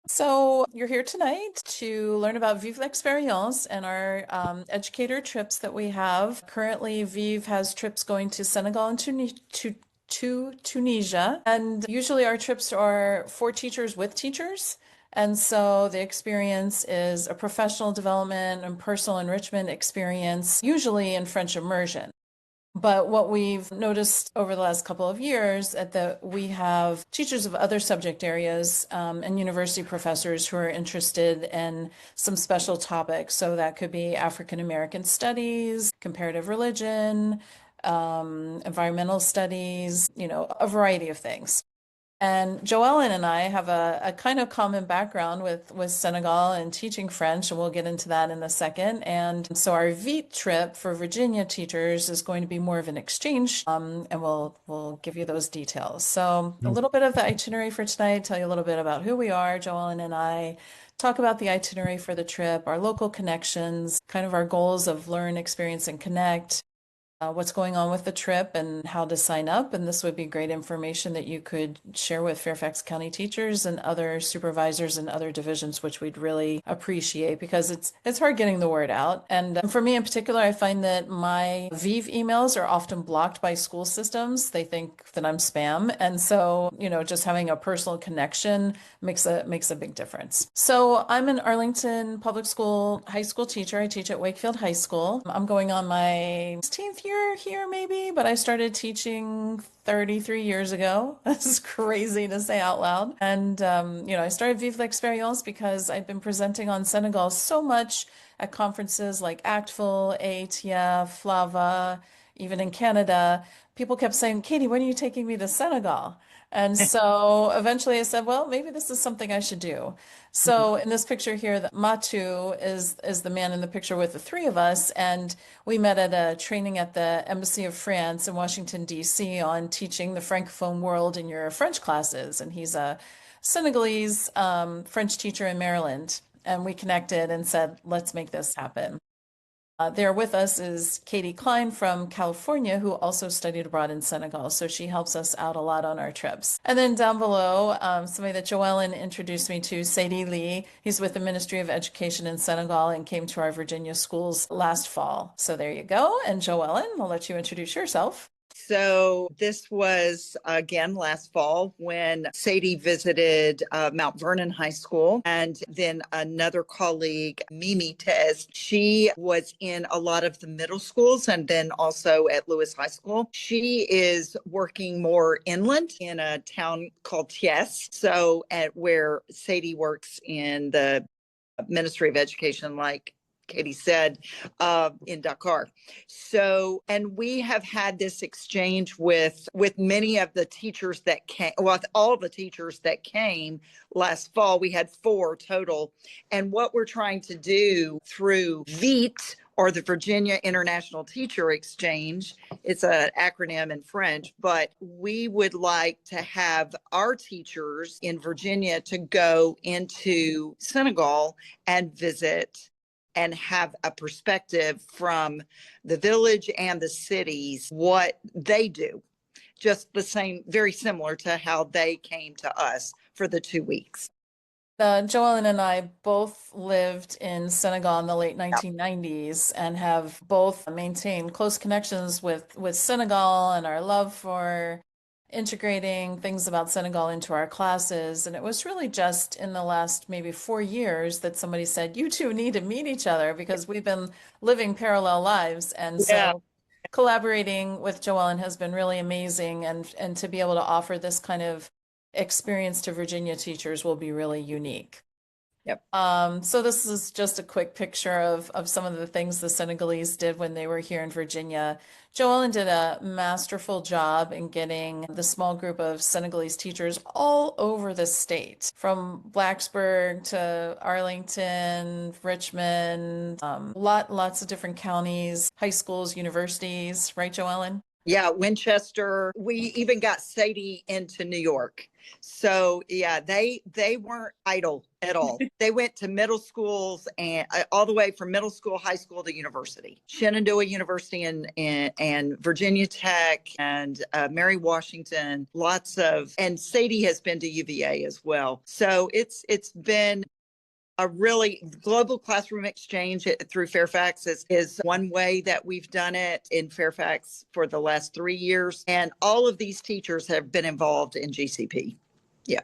So you're here tonight to learn about Vive l'expérience and our educator trips that we have. Currently, Vive has trips going to Senegal and to Tunisia. And usually our trips are for teachers with teachers. And so the experience is a professional development and personal enrichment experience, usually in French immersion. But what we've noticed over the last couple of years that we have teachers of other subject areas and university professors who are interested in some special topics. So that could be African American studies, comparative religion, environmental studies, a variety of things. And Joellen and I have a kind of common background with Senegal and teaching French, and we'll get into that in a second. And so our Vite trip for Virginia teachers is going to be more of an exchange, and we'll give you those details. So a little bit of the itinerary for tonight, tell you a little bit about who we are, Joellen and I, talk about the itinerary for the trip, our local connections, kind of our goals of learn, experience, and connect, what's going on with the trip and how to sign up. And this would be great information that you could share with Fairfax County teachers and other supervisors and other divisions, which we'd really appreciate because it's hard getting the word out. And for me in particular, I find that my Vive emails are often blocked by school systems. They think that I'm spam. And so, just having a personal connection makes a big difference. So I'm an Arlington public school high school teacher. I teach at Wakefield High School. I'm going on my 16th year here maybe, but I started teaching 33 years ago. This is crazy to say out loud. And, I started Vive l'Expérience because I'd been presenting on Senegal so much at conferences like ACTFL, AATF, Flava, even in Canada. People kept saying, Katie, when are you taking me to Senegal? And so eventually I said, well, maybe this is something I should do. So in this picture here, the Matu is the man in the picture with the three of us. And we met at a training at the Embassy of France in Washington, D.C. on teaching the Francophone world in your French classes. And he's a Senegalese French teacher in Maryland. And we connected and said, let's make this happen. There with us is Katie Klein from California, who also studied abroad in Senegal. So she helps us out a lot on our trips. And then down below, somebody that Joellen introduced me to, Sadie Lee. He's with the Ministry of Education in Senegal and came to our Virginia schools last fall. So there you go. And Joellen, I'll let you introduce yourself. So this was again last fall when Sadie visited Mount Vernon High School, and then another colleague, Mimi Tez, she was in a lot of the middle schools and then also at Lewis High School. She is working more inland in a town called Thiès, so at where Sadie works in the Ministry of Education, like Katie said, in Dakar. So, and we have had this exchange with many of the teachers that came, with all the teachers that came last fall. We had 4 total. And what we're trying to do through Vite, or the Virginia International Teacher Exchange, it's an acronym in French, but we would like to have our teachers in Virginia to go into Senegal and visit and have a perspective from the village and the cities, what they do. Just the same, very similar to how they came to us for the 2 weeks. Joellen and I both lived in Senegal in the late 1990s and have both maintained close connections with Senegal and our love for integrating things about Senegal into our classes. And it was really just in the last maybe 4 years that somebody said, you two need to meet each other because we've been living parallel lives. And Yeah. so collaborating with Joellen has been really amazing. And to be able to offer this kind of experience to Virginia teachers will be really unique. Yep. So this is just a quick picture of some of the things the Senegalese did when they were here in Virginia. Joellen did a masterful job in getting the small group of Senegalese teachers all over the state, from Blacksburg to Arlington, Richmond, lots of different counties, high schools, universities, right, Joellen? Yeah, Winchester. We even got Sadie into New York. So yeah, they weren't idle at all. They went to middle schools and all the way from middle school, high school to university. Shenandoah University and Virginia Tech and Mary Washington. Lots of, and Sadie has been to UVA as well. So it's been a really global classroom exchange through Fairfax is one way that we've done it in Fairfax for the last 3 years. And all of these teachers have been involved in GCP. Yeah.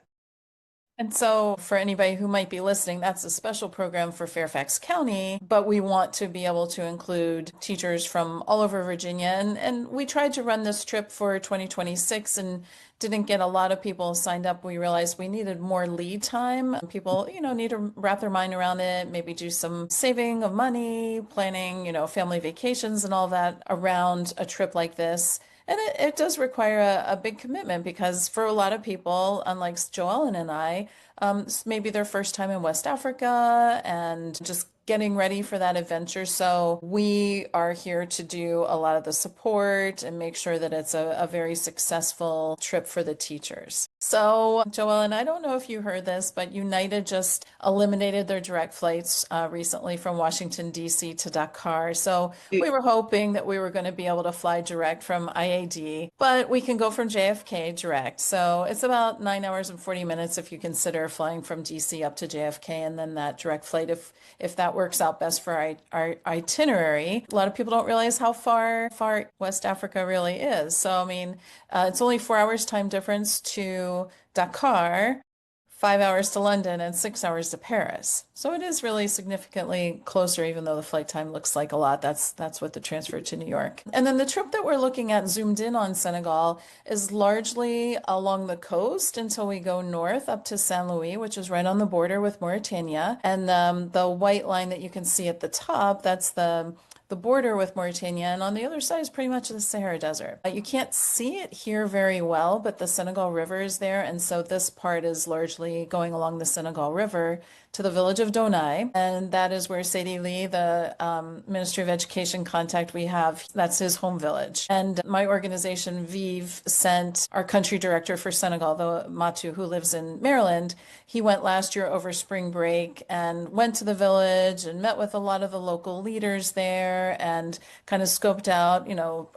And so, for anybody who might be listening, that's a special program for Fairfax County, but we want to be able to include teachers from all over Virginia. And we tried to run this trip for 2026 and didn't get a lot of people signed up. We realized we needed more lead time. People, need to wrap their mind around it, maybe do some saving of money, planning, family vacations and all that around a trip like this. And it does require a big commitment because for a lot of people, unlike Joellen and I, it's maybe their first time in West Africa and just getting ready for that adventure. So we are here to do a lot of the support and make sure that it's a very successful trip for the teachers. So, Joellen, I don't know if you heard this, but United just eliminated their direct flights recently from Washington, D.C. to Dakar. So we were hoping that we were going to be able to fly direct from IAD, but we can go from JFK direct. So it's about 9 hours and 40 minutes if you consider flying from DC up to JFK and then that direct flight if that works out best for our itinerary. A lot of people don't realize how far West Africa really is. So I mean, it's only 4 hours time difference to Dakar, 5 hours to London and 6 hours to Paris. So it is really significantly closer, even though the flight time looks like a lot. That's what the transfer to New York. And then the trip that we're looking at zoomed in on Senegal is largely along the coast until we go north up to Saint Louis, which is right on the border with Mauritania. And the white line that you can see at the top, that's the border with Mauritania, and on the other side is pretty much the Sahara Desert. You can't see it here very well, but the Senegal River is there, and so this part is largely going along the Senegal River to the village of Donai, and that is where Sadie Lee, the Ministry of Education contact we have, that's his home village. And my organization, Vive, sent our country director for Senegal, the Matu, who lives in Maryland. He went last year over spring break and went to the village and met with a lot of the local leaders there and kind of scoped out,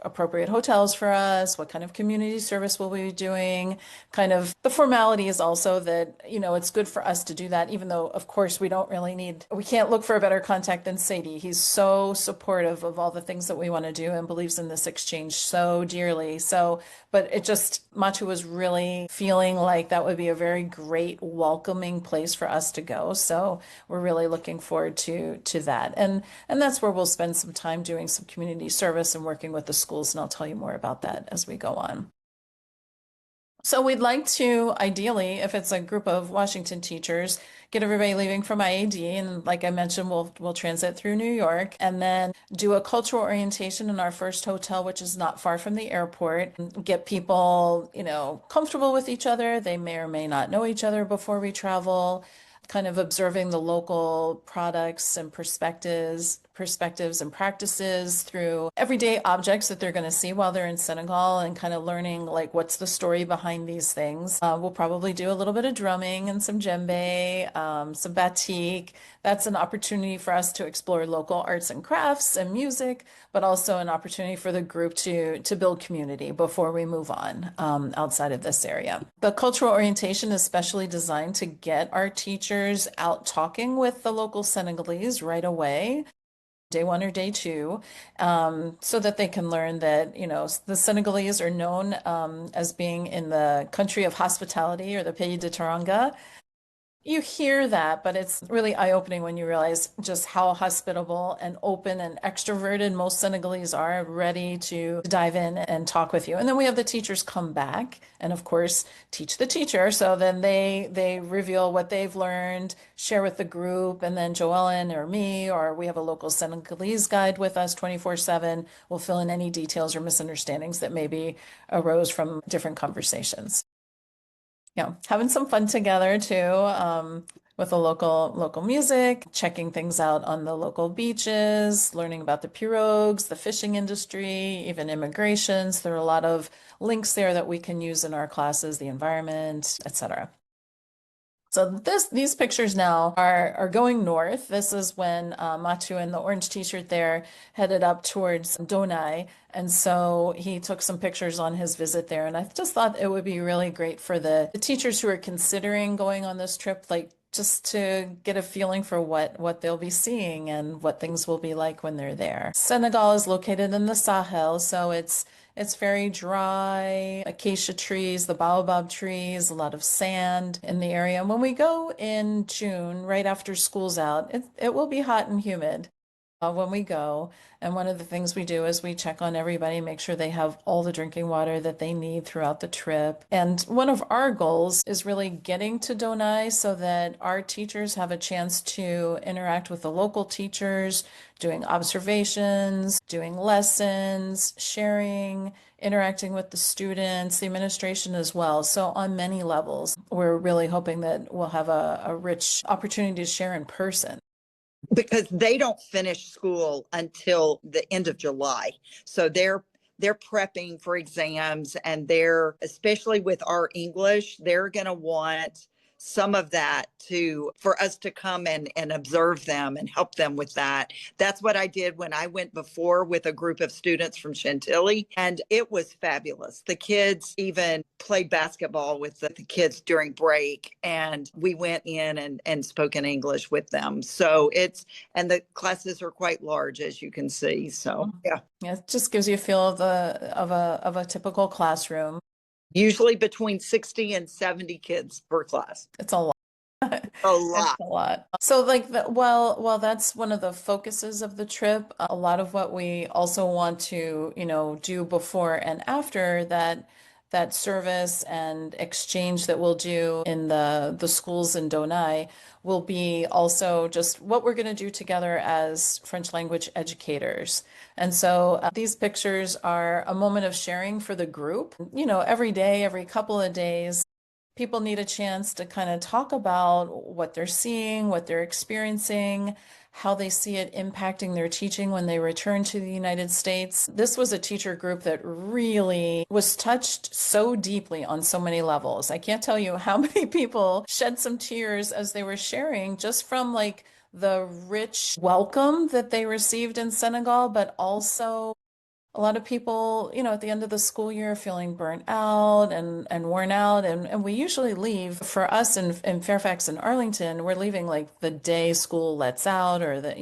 appropriate hotels for us, what kind of community service will we be doing, kind of the formality is also that, it's good for us to do that, even though, of course, we can't look for a better contact than Sadie. He's so supportive of all the things that we want to do and believes in this exchange so dearly. So, but Matu was really feeling like that would be a very great, welcoming place for us to go. So we're really looking forward to that. And that's where we'll spend some time doing some community service and working with the schools. And I'll tell you more about that as we go on. So we'd like to, ideally, if it's a group of Washington teachers, get everybody leaving from IAD, and like I mentioned, we'll transit through New York, and then do a cultural orientation in our first hotel, which is not far from the airport. Get people, comfortable with each other. They may or may not know each other before we travel. Kind of observing the local products and perspectives and practices through everyday objects that they're going to see while they're in Senegal and kind of learning like what's the story behind these things. We'll probably do a little bit of drumming and some djembe, some batik. That's an opportunity for us to explore local arts and crafts and music, but also an opportunity for the group to build community before we move on outside of this area. The cultural orientation is specially designed to get our teachers out talking with the local Senegalese right away, day one or day two, so that they can learn that, the Senegalese are known as being in the country of hospitality or the Pays de Teranga. You hear that, but it's really eye-opening when you realize just how hospitable and open and extroverted most Senegalese are, ready to dive in and talk with you. And then we have the teachers come back and, of course, teach the teacher. So then they reveal what they've learned, share with the group, and then Joellen or me, or we have a local Senegalese guide with us 24/7, will fill in any details or misunderstandings that maybe arose from different conversations. having some fun together too, with the local music, checking things out on the local beaches, learning about the pirogues, the fishing industry, even immigrations. There are a lot of links there that we can use in our classes, the environment, etc. So these pictures now are going north. This is when Matu in the orange t-shirt there headed up towards Donai. And so he took some pictures on his visit there. And I just thought it would be really great for the teachers who are considering going on this trip, like just to get a feeling for what they'll be seeing and what things will be like when they're there. Senegal is located in the Sahel, so it's very dry, acacia trees, the baobab trees, a lot of sand in the area. And when we go in June, right after school's out, it will be hot and humid when we go. And one of the things we do is we check on everybody, make sure they have all the drinking water that they need throughout the trip. And one of our goals is really getting to Donai so that our teachers have a chance to interact with the local teachers, doing observations, doing lessons, sharing, interacting with the students, the administration as well. So on many levels, we're really hoping that we'll have a rich opportunity to share in person. Because they don't finish school until the end of July. So they're prepping for exams, and they're, especially with our English, they're going to want some of that to for us to come and observe them and help them with that. That's what I did when I went before with a group of students from Chantilly, and it was fabulous. The kids even played basketball with the kids during break, and we went in and spoke in English with them. So and the classes are quite large, as you can see. So yeah, Yeah, it just gives you a feel of the of a typical classroom. usually between 60 and 70 kids per class. It's a lot. A It's lot. a lot. So like well, that's one of the focuses of the trip. A lot of what we also want to, do before and after that service and exchange that we'll do in the schools in Donai will be also just what we're going to do together as French language educators. And so these pictures are a moment of sharing for the group. Every day, every couple of days, people need a chance to kind of talk about what they're seeing, what they're experiencing, how they see it impacting their teaching when they return to the United States. This was a teacher group that really was touched so deeply on so many levels. I can't tell you how many people shed some tears as they were sharing just from like the rich welcome that they received in Senegal, but also a lot of people, at the end of the school year feeling burnt out and worn out. And we usually leave for us in Fairfax and Arlington, we're leaving like the day school lets out or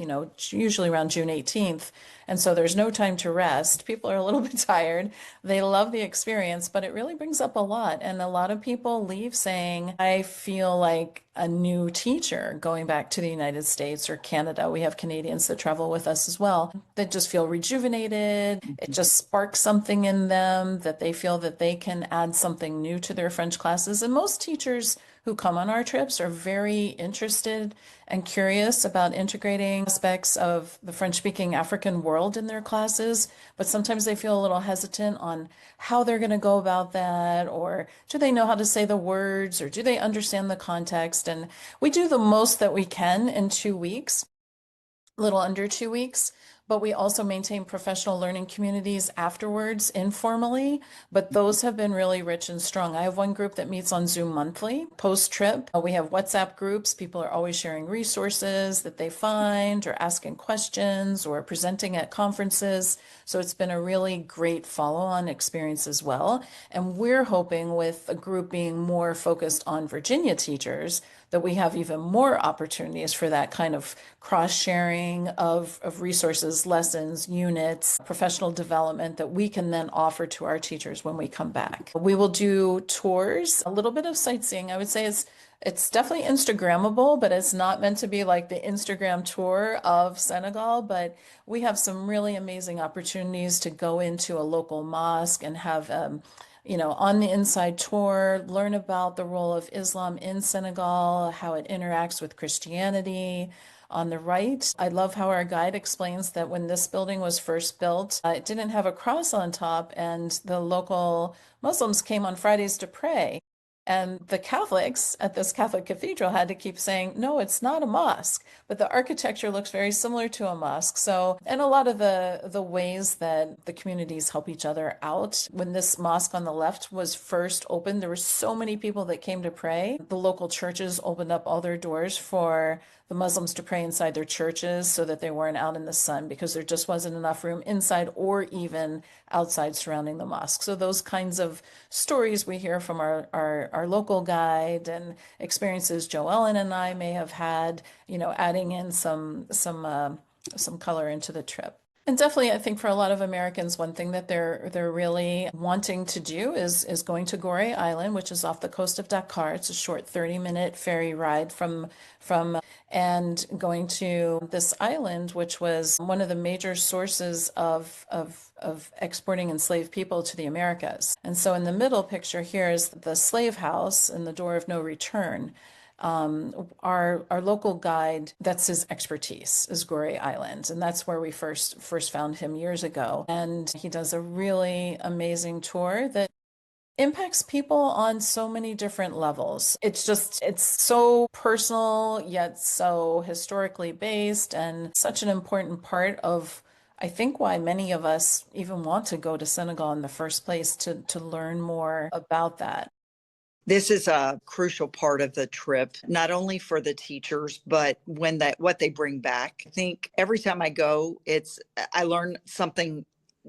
usually around June 18th. And so there's no time to rest. People are a little bit tired. They love the experience, but it really brings up a lot. And a lot of people leave saying, I feel like a new teacher going back to the United States or Canada. We have Canadians that travel with us as well that just feel rejuvenated. It just sparks something in them that they feel that they can add something new to their French classes. And most teachers who come on our trips are very interested and curious about integrating aspects of the French-speaking African world in their classes, but sometimes they feel a little hesitant on how they're going to go about that, or do they know how to say the words, or do they understand the context? And we do the most that we can in 2 weeks, a little under 2 weeks, but we also maintain professional learning communities afterwards informally, but those have been really rich and strong. I have one group that meets on Zoom monthly post-trip. We have WhatsApp groups. People are always sharing resources that they find or asking questions or presenting at conferences. So it's been a really great follow-on experience as well. And we're hoping with a group being more focused on Virginia teachers that we have even more opportunities for that kind of cross-sharing of resources, lessons, units, professional development that we can then offer to our teachers when we come back. We will do tours, a little bit of sightseeing. I would say it's definitely Instagrammable, but it's not meant to be like the Instagram tour of Senegal. But we have some really amazing opportunities to go into a local mosque and have on the inside tour, learn about the role of Islam in Senegal, how it interacts with Christianity. On the right, I love how our guide explains that when this building was first built, it didn't have a cross on top, and the local Muslims came on Fridays to pray. And the Catholics at this Catholic cathedral had to keep saying, no, it's not a mosque, but the architecture looks very similar to a mosque. So, and a lot of the ways that the communities help each other out. When this mosque on the left was first opened, there were so many people that came to pray. The local churches opened up all their doors for the Muslims to pray inside their churches so that they weren't out in the sun because there just wasn't enough room inside or even outside surrounding the mosque. So those kinds of stories we hear from our local guide and experiences Joe Ellen and I may have had, adding in some color into the trip. And definitely, I think for a lot of Americans, one thing that they're really wanting to do is going to Gorée Island, which is off the coast of Dakar. It's a short 30-minute ferry ride from and going to this island, which was one of the major sources of exporting enslaved people to the Americas. And so in the middle picture here is the slave house and the door of no return. Our local guide, that's his expertise, is Gorée Island, and that's where we first found him years ago. And he does a really amazing tour that impacts people on so many different levels. It's so personal, yet so historically based, and such an important part of, I think, why many of us even want to go to Senegal in the first place to learn more about that. This is a crucial part of the trip, not only for the teachers, but what they bring back. I think every time I go, I learn something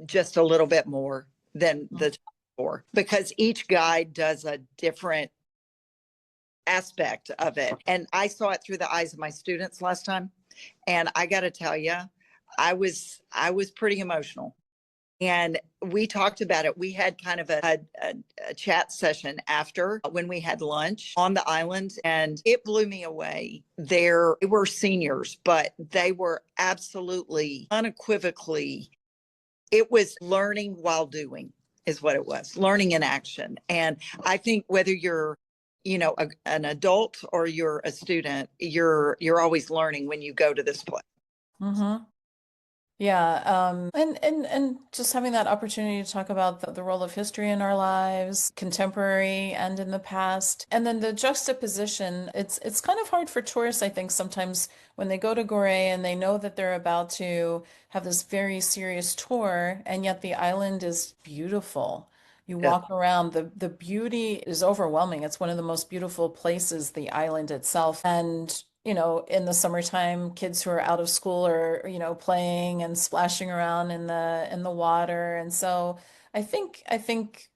just a little bit more than the time before because each guide does a different aspect of it. And I saw it through the eyes of my students last time. And I got to tell you, I was pretty emotional. And we talked about it. We had kind of a chat session after when we had lunch on the island, and it blew me away. There were seniors, but they were absolutely unequivocally, it was learning while doing, is what it was, learning in action. And I think whether you're an adult or you're a student, you're always learning when you go to this place. Mm-hmm. Yeah, and just having that opportunity to talk about the role of history in our lives, contemporary and in the past, and then the juxtaposition. It's kind of hard for tourists, I think, sometimes when they go to Gorée and they know that they're about to have this very serious tour, and yet the island is beautiful. You Yeah. walk around, the beauty is overwhelming. It's one of the most beautiful places, the island itself. And in the summertime, kids who are out of school are, playing and splashing around in the water. And so I think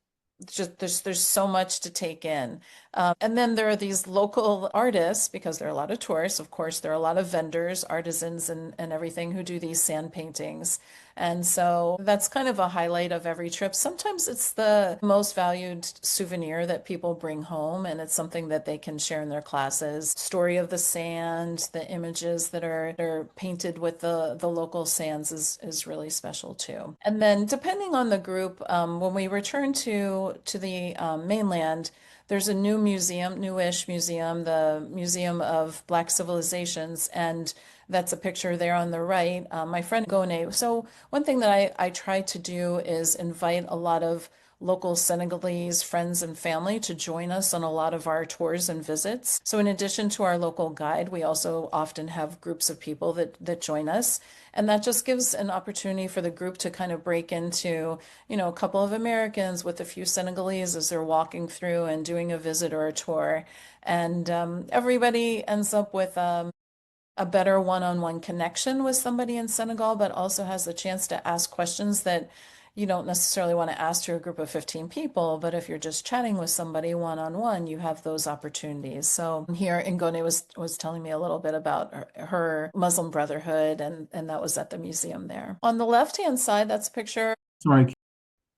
just there's so much to take in. And then there are these local artists, because there are a lot of tourists. Of course, there are a lot of vendors, artisans, and everything who do these sand paintings. And so that's kind of a highlight of every trip. Sometimes it's the most valued souvenir that people bring home, and it's something that they can share in their classes. Story of the sand, the images that are painted with the local sands is really special too. And then depending on the group, when we return to the mainland, there's a new museum, newish museum, the Museum of Black Civilizations, and that's a picture there on the right. My friend Gone. So one thing that I try to do is invite a lot of local Senegalese friends and family to join us on a lot of our tours and visits. So in addition to our local guide, we also often have groups of people that join us. And that just gives an opportunity for the group to kind of break into, a couple of Americans with a few Senegalese as they're walking through and doing a visit or a tour. And everybody ends up with a better one-on-one connection with somebody in Senegal, but also has the chance to ask questions that you don't necessarily want to ask to a group of 15 people, but if you're just chatting with somebody one-on-one, you have those opportunities. So here, Ngone was telling me a little bit about her Muslim Brotherhood, and that was at the museum there. On the left-hand side, that's a picture. Sorry.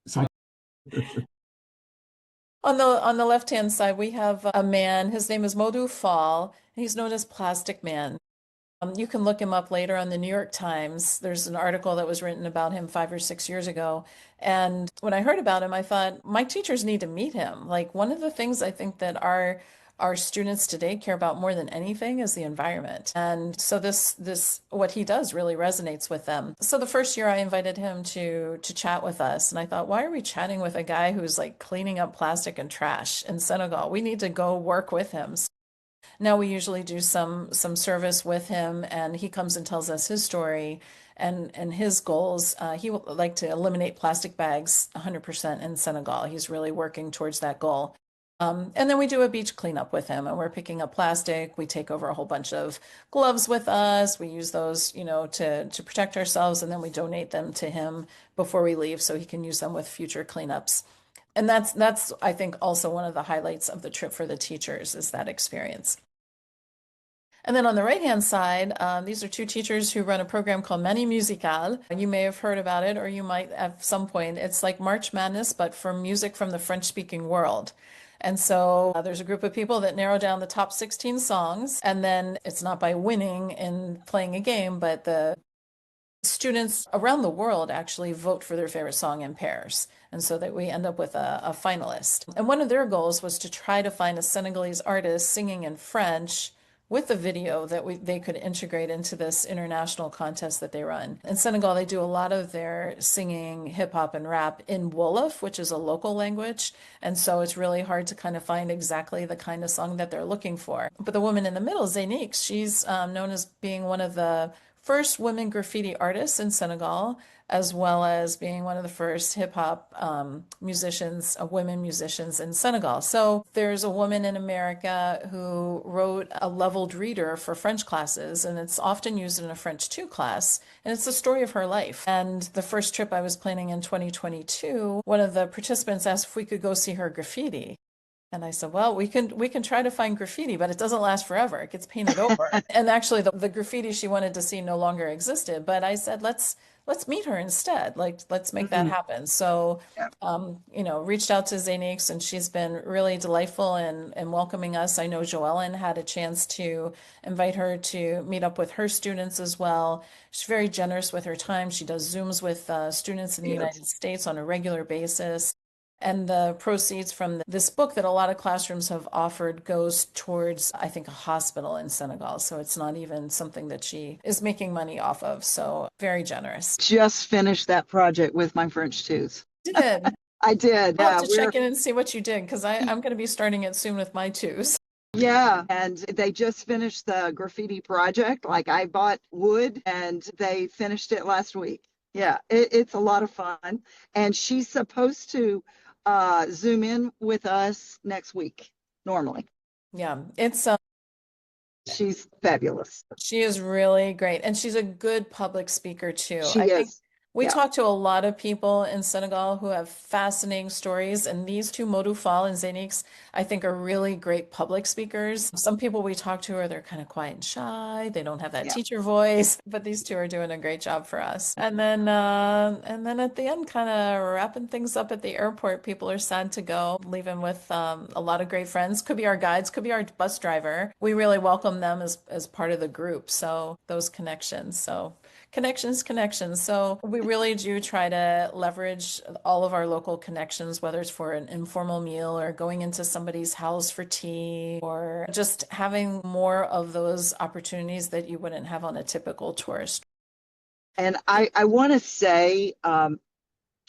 Sorry. On the left-hand side, we have a man. His name is Modou Fall. He's known as Plastic Man. You can look him up later on the New York Times. There's an article that was written about him 5 or 6 years ago. And when I heard about him, I thought my teachers need to meet him. Like one of the things I think that our students today care about more than anything is the environment. And so this what he does really resonates with them. So the first year I invited him to chat with us, and I thought, why are we chatting with a guy who's like cleaning up plastic and trash in Senegal? We need to go work with him. Now we usually do some service with him, and he comes and tells us his story and his goals. He would like to eliminate plastic bags 100% in Senegal. He's really working towards that goal. And then we do a beach cleanup with him, and we're picking up plastic. We take over a whole bunch of gloves with us. We use those, to protect ourselves, and then we donate them to him before we leave so he can use them with future cleanups. And that's I think also one of the highlights of the trip for the teachers is that experience. And then on the right-hand side, these are two teachers who run a program called Mani Musical. You may have heard about it, or you might at some point. It's like March Madness, but for music from the French-speaking world. And so there's a group of people that narrow down the top 16 songs, and then it's not by winning in playing a game, but the students around the world actually vote for their favorite song in pairs. And so that we end up with a finalist. And one of their goals was to try to find a Senegalese artist singing in French with a video that they could integrate into this international contest that they run. In Senegal, they do a lot of their singing hip hop and rap in Wolof, which is a local language. And so it's really hard to kind of find exactly the kind of song that they're looking for. But the woman in the middle, Zaynix, she's known as being one of the first women graffiti artists in Senegal, as well as being one of the first hip hop musicians, women musicians in Senegal. So there's a woman in America who wrote a leveled reader for French classes, and it's often used in a French 2 class. And it's the story of her life. And the first trip I was planning in 2022, one of the participants asked if we could go see her graffiti. And I said, well, we can try to find graffiti, but it doesn't last forever. It gets painted over. And actually the graffiti she wanted to see no longer existed. But I said, let's meet her instead. Like, let's make that happen. So, Yeah. reached out to Zaynix, and she's been really delightful in welcoming us. I know Joellen had a chance to invite her to meet up with her students as well. She's very generous with her time. She does Zooms with students in the Yes. United States on a regular basis. And the proceeds from this book that a lot of classrooms have offered goes towards, I think, a hospital in Senegal. So it's not even something that she is making money off of. So very generous. Just finished that project with my French twos. Did. I did. I'll Yeah, have to check in and see what you did, because I'm going to be starting it soon with my twos. yeah. And they just finished the graffiti project. Like I bought wood and they finished it last week. Yeah, it's a lot of fun. And she's supposed to Zoom in with us next week, normally. Yeah, it's She's fabulous. she is really great, and she's a good public speaker too. She I think is. we Yeah. talk to a lot of people in Senegal who have fascinating stories, and these two, Modou Fall and Zaynix, I think are really great public speakers. Some people we talk to they're kind of quiet and shy. They don't have that Yeah. teacher voice, but these two are doing a great job for us. And then at the end, kind of wrapping things up at the airport. People are sad to go, leaving with a lot of great friends. Could be our guides, could be our bus driver. We really welcome them as part of the group. So those connections. So connections. So we really do try to leverage all of our local connections, whether it's for an informal meal or going into somebody's house for tea, or just having more of those opportunities that you wouldn't have on a typical tourist. And I want to say,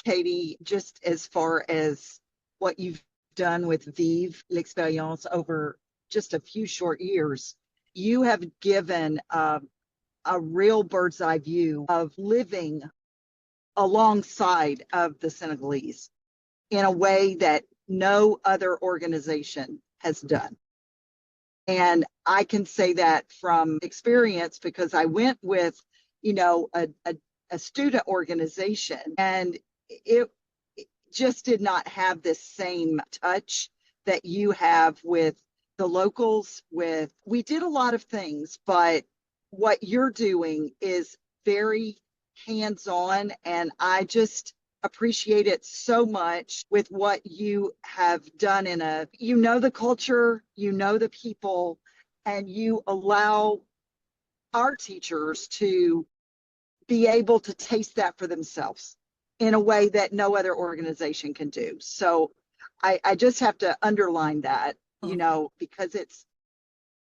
Katie, just as far as what you've done with Vive l'Expérience over just a few short years, you have given a real bird's eye view of living alongside of the Senegalese in a way that no other organization has done. And I can say that from experience because I went with, a student organization, and it just did not have this same touch that you have with the locals. We did a lot of things, but what you're doing is very hands-on, and I just appreciate it so much with what you have done the culture, the people, and you allow our teachers to be able to taste that for themselves in a way that no other organization can do. So I just have to underline that. because it's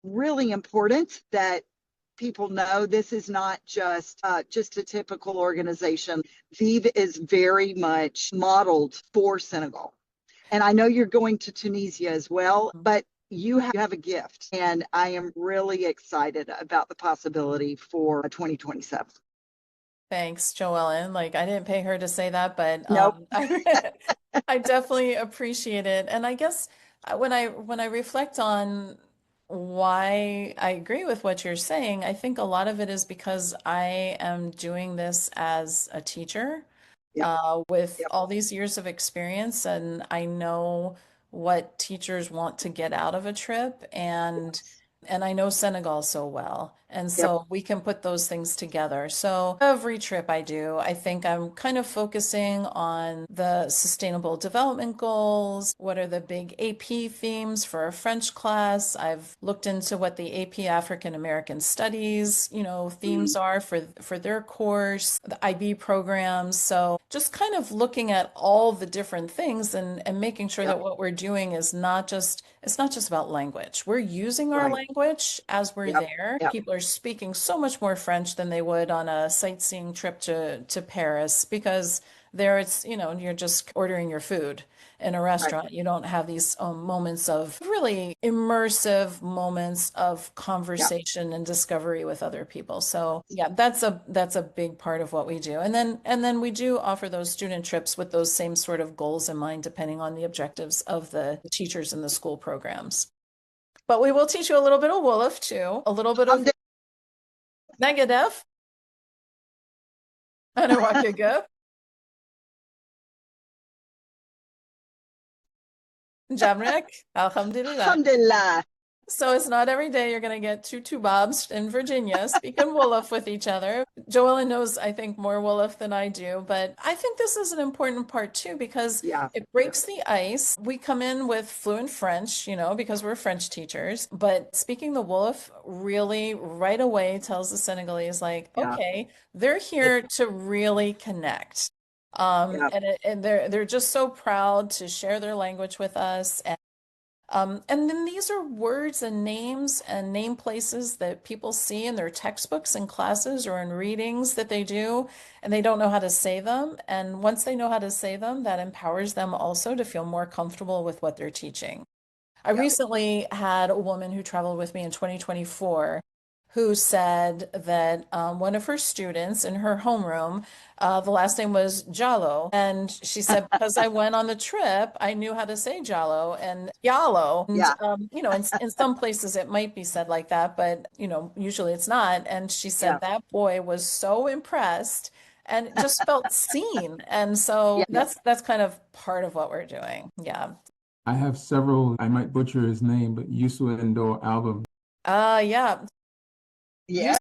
really important that people know this is not just a typical organization. Vive is very much modeled for Senegal. And I know you're going to Tunisia as well, but you have a gift. And I am really excited about the possibility for 2027. Thanks, Joellen. Like I didn't pay her to say that, but Nope. I definitely appreciate it. And I guess when I reflect on why I agree with what you're saying, I think a lot of it is because I am doing this as a teacher, Yep. with Yep. all these years of experience, and I know what teachers want to get out of a trip, and I know Senegal so well. And Yep. so we can put those things together. So every trip I do, I think I'm kind of focusing on the sustainable development goals. What are the big AP themes for a French class? I've looked into what the AP African American Studies, themes are for their course, the IB programs. So just kind of looking at all the different things and making sure Yep. that what we're doing is it's not just about language. We're using our Right. language as we're Yep. there. Yep. People are speaking so much more French than they would on a sightseeing trip to Paris, because there it's, you're just ordering your food in a Right. restaurant. You don't have these moments of really immersive moments of Yep. conversation and discovery with other people. So yeah, that's a big part of what we do. And then we do offer those student trips with those same sort of goals in mind, depending on the objectives of the teachers in the school programs. But we will teach you a little bit of Wolof too, a little bit of negative. Ano wakiga. Jamrik, alhamdulillah. Alhamdulillah. So it's not every day you're going to get two Bobs in Virginia speaking Wolof with each other. Joellen knows, I think, more Wolof than I do, but I think this is an important part too because Yeah. it breaks the ice. We come in with fluent French, because we're French teachers, but speaking the Wolof really right away tells the Senegalese, like, Yeah. okay, they're Yeah. here to really connect. Yeah. And they're just so proud to share their language with us. And then these are words and names and name places that people see in their textbooks and classes or in readings that they do, and they don't know how to say them. And once they know how to say them, that empowers them also to feel more comfortable with what they're teaching. I Yeah. recently had a woman who traveled with me in 2024 who said that one of her students in her homeroom, the last name was Jallo. And she said, because I went on the trip, I knew how to say Jallo and Yallo. And, Yeah. in some places it might be said like that, but, usually it's not. And she said Yeah. that boy was so impressed and just felt seen. And so Yeah. that's kind of part of what we're doing. Yeah. I have several, I might butcher his name, but Yusu Endor album. Yeah. Yeah.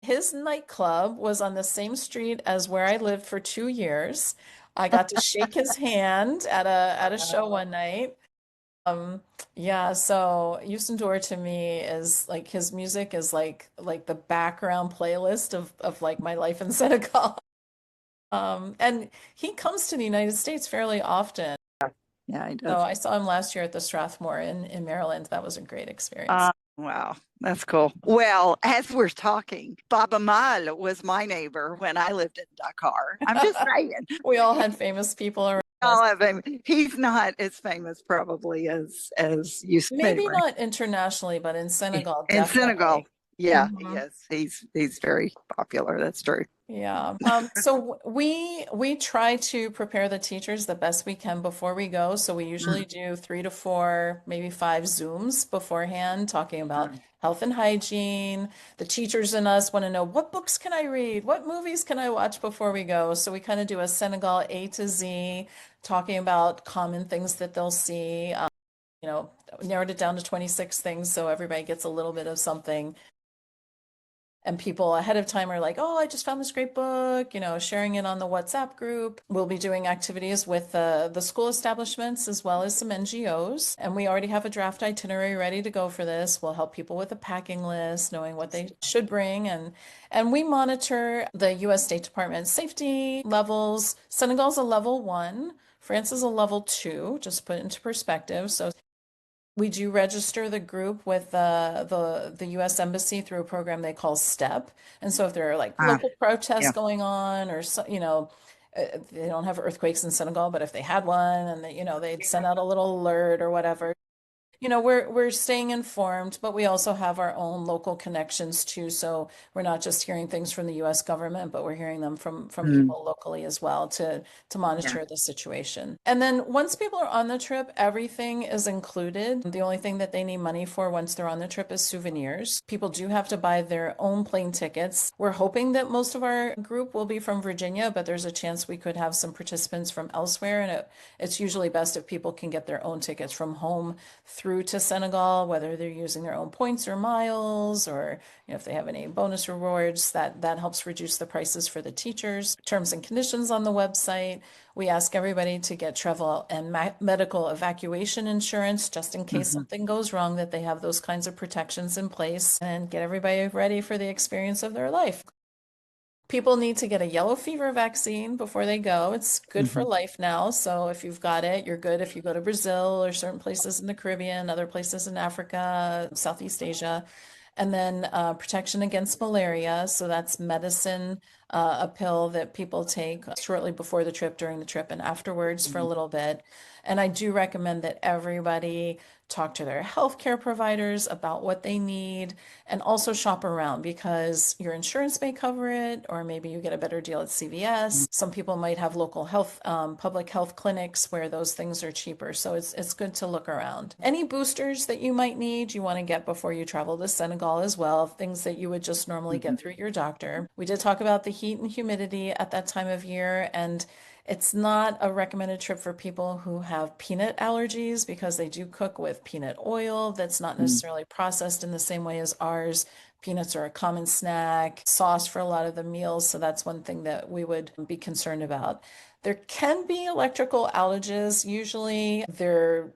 His nightclub was on the same street as where I lived for 2 years. I got to shake his hand at a show one night. Um, yeah, so Yusendor to me is like his music is like the background playlist of like my life in Senegal. And he comes to the United States fairly often. Yeah, he So does. I saw him last year at the Strathmore in Maryland. That was a great experience. Wow, that's cool. Well, as we're talking, Baba Mal was my neighbor when I lived in Dakar. I'm just saying. We all had famous people around us. All of him. He's not as famous probably as you said. Maybe Anyway, not internationally, but in Senegal, in Senegal, definitely. yeah, he Mhm. is. He's very popular. That's true. Yeah. So we try to prepare the teachers the best we can before we go. So we usually do 3 to 4, maybe 5 Zooms beforehand, talking about health and hygiene. The teachers and us want to know, what books can I read? What movies can I watch before we go? So we kind of do a Senegal A to Z, talking about common things that they'll see. You know, narrowed it down to 26 things so everybody gets a little bit of something. And people ahead of time are like, oh, I just found this great book, sharing it on the WhatsApp group. We'll be doing activities with the school establishments as well as some NGOs. And we already have a draft itinerary ready to go for this. We'll help people with a packing list, knowing what they should bring. And we monitor the US State Department safety levels. Senegal's a level 1, France is a level 2, just put it into perspective. So We do register the group with the U.S. Embassy through a program they call STEP. And so if there are like Ah, local protests yeah. going on or, they don't have earthquakes in Senegal, but if they had one and they'd send out a little alert or whatever. We're staying informed, but we also have our own local connections too. So we're not just hearing things from the US government, but we're hearing them from Mm, people locally as well to yeah. monitor the situation. And then once people are on the trip, everything is included. The only thing that they need money for once they're on the trip is souvenirs. People do have to buy their own plane tickets. We're hoping that most of our group will be from Virginia, but there's a chance we could have some participants from elsewhere. And it's usually best if people can get their own tickets from home through to Senegal, whether they're using their own points or miles, or if they have any bonus rewards, that helps reduce the prices for the teachers. Terms and conditions on the website. We ask everybody to get travel and medical evacuation insurance just in case Mhm. something goes wrong, that they have those kinds of protections in place, and get everybody ready for the experience of their life. People need to get a yellow fever vaccine before they go. It's good for Mhm. life now. So if you've got it, you're good if you go to Brazil or certain places in the Caribbean, other places in Africa, Southeast Asia. And then protection against malaria. So that's medicine, a pill that people take shortly before the trip, during the trip, and afterwards for a Mhm. little bit. And I do recommend that everybody talk to their healthcare providers about what they need, and also shop around because your insurance may cover it, or maybe you get a better deal at CVS. Some people might have local health, public health clinics where those things are cheaper. So it's good to look around. Any boosters that you might need, you want to get before you travel to Senegal as well, things that you would just normally Mhm. get through your doctor. We did talk about the heat and humidity at that time of year, and it's not a recommended trip for people who have peanut allergies because they do cook with peanut oil that's not Mm. necessarily processed in the same way as ours. Peanuts are a common snack, sauce for a lot of the meals, so that's one thing that we would be concerned about. There can be electrical outages. Usually they're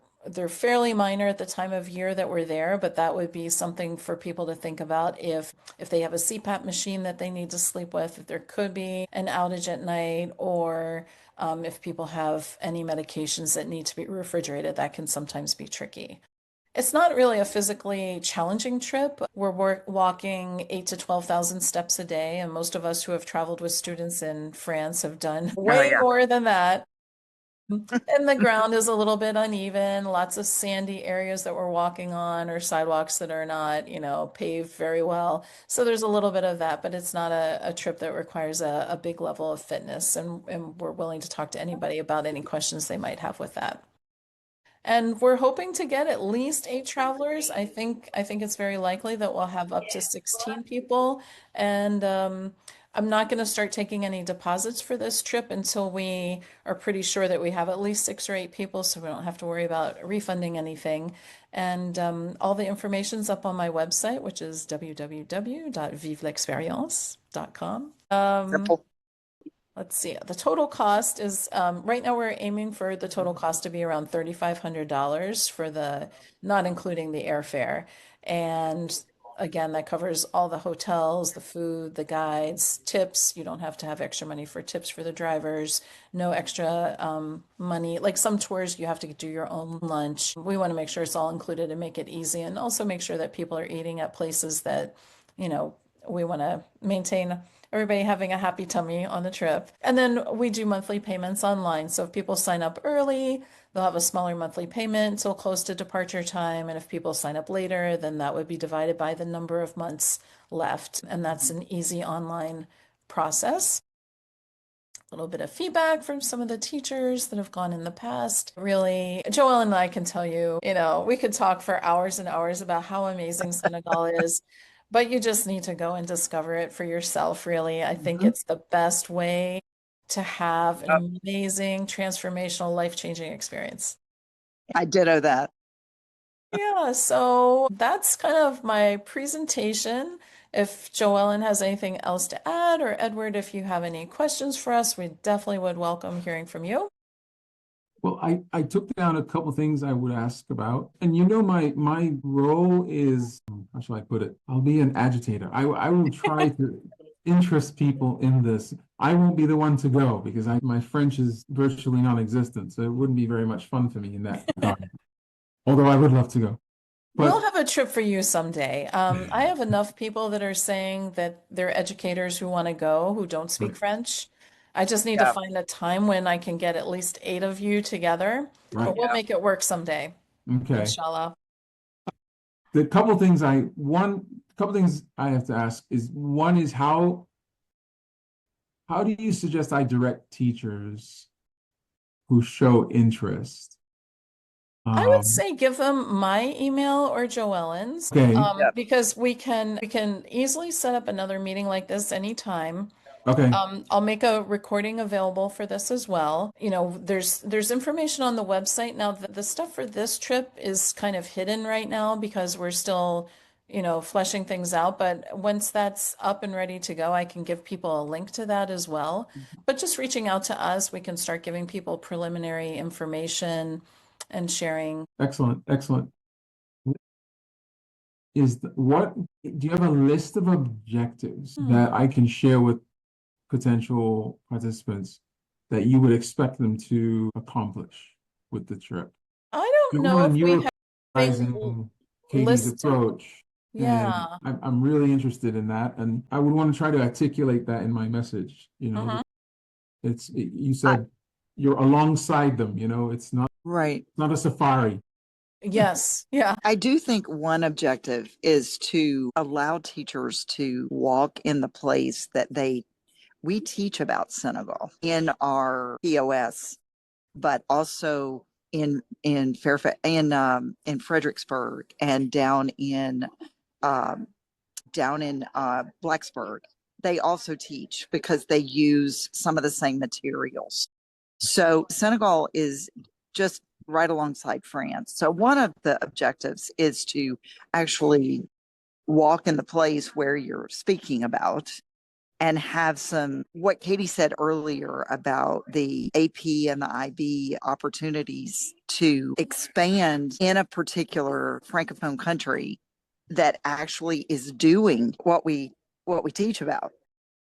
fairly minor at the time of year that we're there, but that would be something for people to think about if they have a CPAP machine that they need to sleep with, if there could be an outage at night, or if people have any medications that need to be refrigerated, that can sometimes be tricky. It's not really a physically challenging trip. We're walking 8 to 12,000 steps a day, and most of us who have traveled with students in France have done Oh, way yeah. more than that. And the ground is a little bit uneven, lots of sandy areas that we're walking on, or sidewalks that are not, paved very well. So there's a little bit of that, but it's not a trip that requires a big level of fitness. And we're willing to talk to anybody about any questions they might have with that. And we're hoping to get at least 8 travelers. I think it's very likely that we'll have up to 16 people. And I'm not going to start taking any deposits for this trip until we are pretty sure that we have at least 6 or 8 people, so we don't have to worry about refunding anything. And all the information's up on my website, which is www.vivelexperience.com. Simple. Let's see. The total cost is right now we're aiming for the total cost to be around $3,500 for not including the airfare. And again, that covers all the hotels, the food, the guides, tips. You don't have to have extra money for tips for the drivers, no extra money. Like some tours, you have to do your own lunch. We want to make sure it's all included and make it easy, and also make sure that people are eating at places that, you know, we want to maintain everybody having a happy tummy on the trip. And then we do monthly payments online. So if people sign up early, they'll have a smaller monthly payment till close to departure time. And if people sign up later, then that would be divided by the number of months left. And that's an easy online process. A little bit of feedback from some of the teachers that have gone in the past. Really, Joelle and I can tell you, we could talk for hours and hours about how amazing Senegal is, but you just need to go and discover it for yourself, really. I think Mhm. it's the best way to have Yep. an amazing, transformational, life-changing experience. I ditto that. Yeah, so that's kind of my presentation. If Joellen has anything else to add, or Edward, if you have any questions for us, we definitely would welcome hearing from you. Well, I took down a couple things I would ask about. And my role is, how shall I put it? I'll be an agitator. I will try to interest people in this. I won't be the one to go because my French is virtually non-existent. So it wouldn't be very much fun for me in that regard. Although I would love to go. We'll But have a trip for you someday. I have enough people that are saying that they're educators who want to go who don't speak right, French. I just need to Yeah. find a time when I can get at least 8 of you together, but right. we'll Yeah. make it work someday, Okay. inshallah. The couple things I have to ask is one is how do you suggest I direct teachers who show interest? I would Um, say give them my email or Joellen's, okay, Yep. because we can easily set up another meeting like this anytime. okay, I'll make a recording available for this as well. You know, there's information on the website now. The stuff for this trip is kind of hidden right now because we're still, fleshing things out. But once that's up and ready to go, I can give people a link to that as well. But just reaching out to us, we can start giving people preliminary information and sharing. excellent, excellent. What do you have a list of objectives Hmm. that I can share with potential participants that you would expect them to accomplish with the trip? I don't know Joanne, if you we were have anything criticizing Katie's listed. approach, and Yeah. I'm really interested in that, and I would want to try to articulate that in my message. Hmm. You I, said you're alongside them, right. not a safari. Yes. Yeah. I do think one objective is to allow teachers to walk in the place that we teach about Senegal in our POS, but also in Fairfax, in Fredericksburg, and um, down in Blacksburg. They also teach because they use some of the same materials. So Senegal is just right alongside France. So one of the objectives is to actually walk in the place where you're speaking about and have some what Katie said earlier about the AP and the IB opportunities to expand in a particular francophone country that actually is doing what we teach about.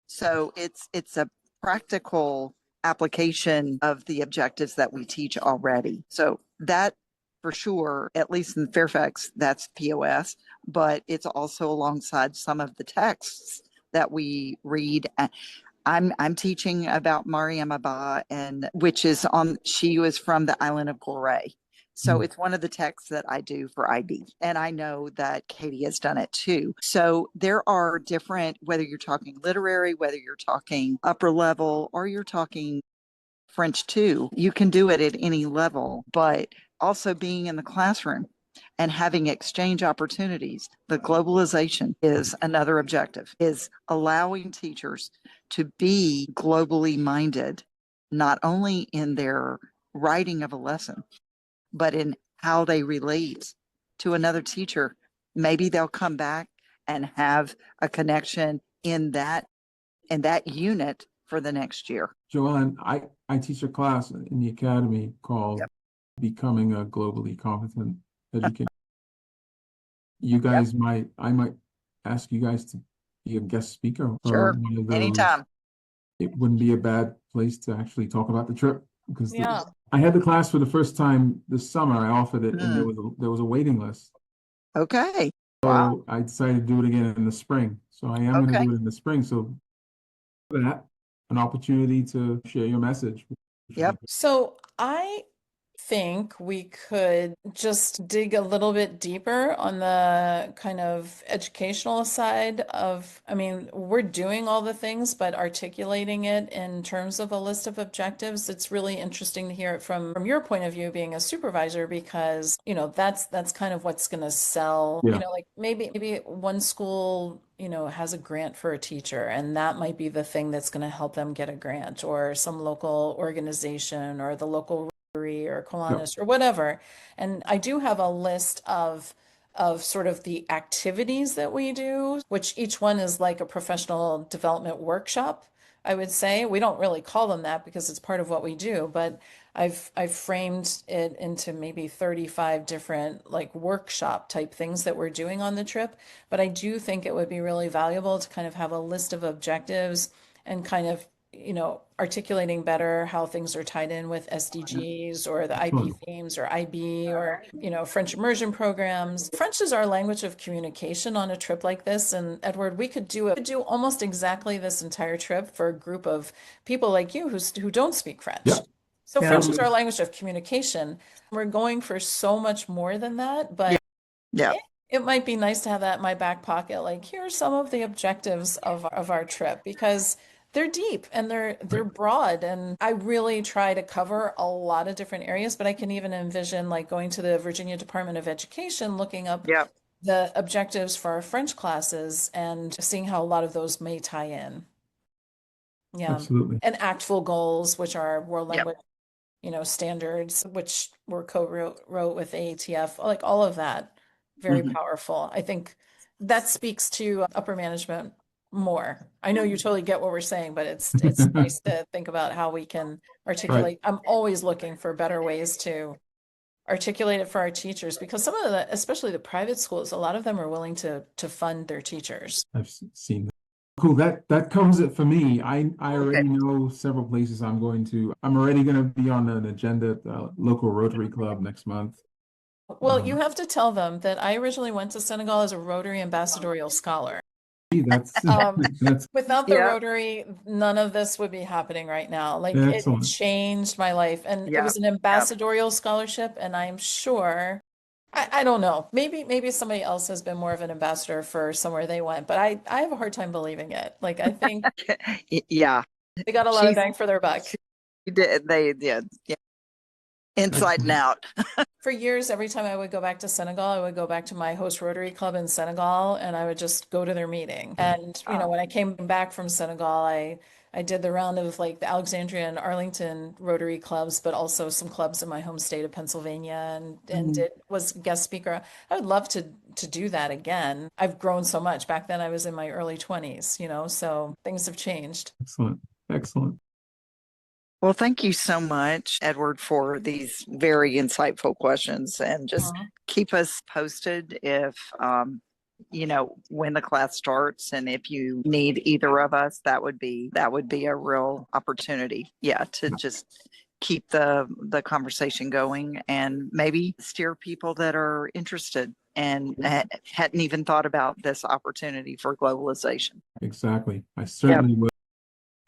So it's a practical application of the objectives that we teach already. So that for sure, at least in Fairfax, that's POS, but it's also alongside some of the texts that we read. I'm teaching about Mariam Abba, and which is on she was from the island of Goree. So Mm. it's one of the texts that I do for IB. And I know that Katie has done it too. So there are different, whether you're talking literary, whether you're talking upper level, or you're talking French too, you can do it at any level, but also being in the classroom and having exchange opportunities. The globalization is another objective, is allowing teachers to be globally minded, not only in their writing of a lesson, but in how they relate to another teacher. Maybe they'll come back and have a connection in that unit for the next year. Joanne, I teach a class in the academy called Yep. Becoming a Globally Competent Educator. You Yep. guys I might ask you guys to be a guest speaker for Sure. one of those. Anytime. It wouldn't be a bad place to actually talk about the trip because Yeah. I had the class for the first time this summer. I offered it, and Mm. there was a waiting list. Okay. Wow. So I decided to do it again in the spring. So I am going to Okay. do it in the spring. So that an opportunity to share your message. Yep. So I think we could just dig a little bit deeper on the kind of educational side of, I mean, we're doing all the things, but articulating it in terms of a list of objectives. It's really interesting to hear it from your point of view being a supervisor because, that's kind of what's going to sell, Yeah. like maybe one school has a grant for a teacher, and that might be the thing that's going to help them get a grant, or some local organization, or the local or Yep. Kiwanis or whatever. And I do have a list of sort of the activities that we do, which each one is like a professional development workshop. I would say we don't really call them that because it's part of what we do, but I've framed it into maybe 35 different like workshop type things that we're doing on the trip. But I do think it would be really valuable to kind of have a list of objectives and kind of articulating better how things are tied in with SDGs or the IB themes or IB or, French immersion programs. French is our language of communication on a trip like this. And Edward, we could do almost exactly this entire trip for a group of people like you who don't speak French. Yeah. So Yeah. French is our language of communication. We're going for so much more than that, but Yeah. it might be nice to have that in my back pocket. Like, here are some of the objectives of our trip because they're deep and they're broad. And I really try to cover a lot of different areas, but I can even envision like going to the Virginia Department of Education, looking up Yeah. the objectives for our French classes and seeing how a lot of those may tie in. Yeah. Absolutely. And ACTFL goals, which are world Yep. language, standards, which were co-wrote with AATF, like all of that. Very powerful. I think that speaks to upper management more. I know you totally get what we're saying, but it's nice to think about how we can articulate. I'm always looking for better ways to articulate it for our teachers because some of the, especially the private schools, a lot of them are willing to fund their teachers. I've seen that. Cool. That covers it for me. I already Okay. know several places I'm going to. I'm already going to be on an agenda at the local Rotary Club next month. Well, you have to tell them that I originally went to Senegal as a Rotary ambassadorial scholar. That's Without the Yeah. Rotary, none of this would be happening right now. Like it excellent. changed my life, and it Yeah. was an ambassadorial scholarship, and I'm sure, I don't know, maybe somebody else has been more of an ambassador for somewhere they went, but I have a hard time believing it. Like I think Yeah. they got a lot of She's- bang for their buck. They did. Yeah. Inside and out. For years, every time I would go back to Senegal, I would go back to my host Rotary Club in Senegal and I would just go to their meeting. And, when I came back from Senegal, I did the round of like the Alexandria and Arlington Rotary clubs, but also some clubs in my home state of Pennsylvania and was guest speaker. I would love to do that again. I've grown so much. Back then I was in my early 20s, so things have changed. Excellent. Excellent. Well, thank you so much, Edward, for these very insightful questions, and just keep us posted if, when the class starts, and if you need either of us, that would be a real opportunity. Yeah, to just keep the conversation going and maybe steer people that are interested and hadn't even thought about this opportunity for globalization. Exactly. I certainly will.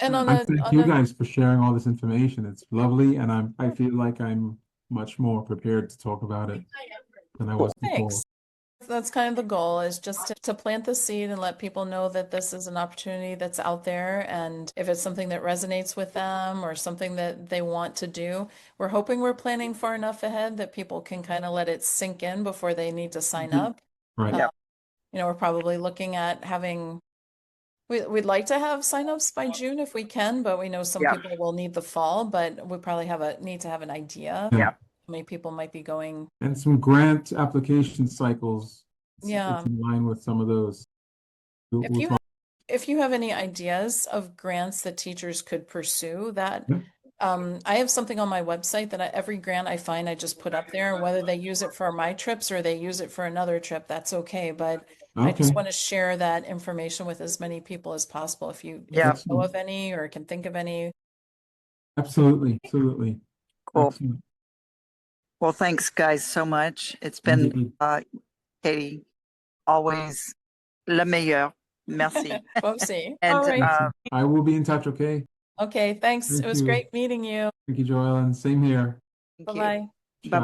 And on I thank you guys for sharing all this information. It's lovely, and I feel like I'm much more prepared to talk about it than I was before. Thanks. That's kind of the goal, is just to plant the seed and let people know that this is an opportunity that's out there. And if it's something that resonates with them or something that they want to do, we're hoping we're planning far enough ahead that people can kind of let it sink in before they need to sign up. Right. We're probably looking at having, we'd like to have signups by June if we can, but we know some people will need the fall, but we probably need to have an idea. Yeah. How many people might be going. And some grant application cycles. It's in line with some of those. If you have any ideas of grants that teachers could pursue, that I have something on my website that every grant I find, I just put up there, and whether they use it for my trips or they use it for another trip, that's okay. But I just want to share that information with as many people as possible. If you know of any or can think of any. Absolutely. Absolutely. Cool. Excellent. Well, thanks guys so much. It's been Katie, always le meilleur. Merci. Whoopsie. And all right. I will be in touch, okay? Okay, thanks. Thank It was you. great meeting you. Thank you, Joellen. Same here. Bye-bye. Bye-bye.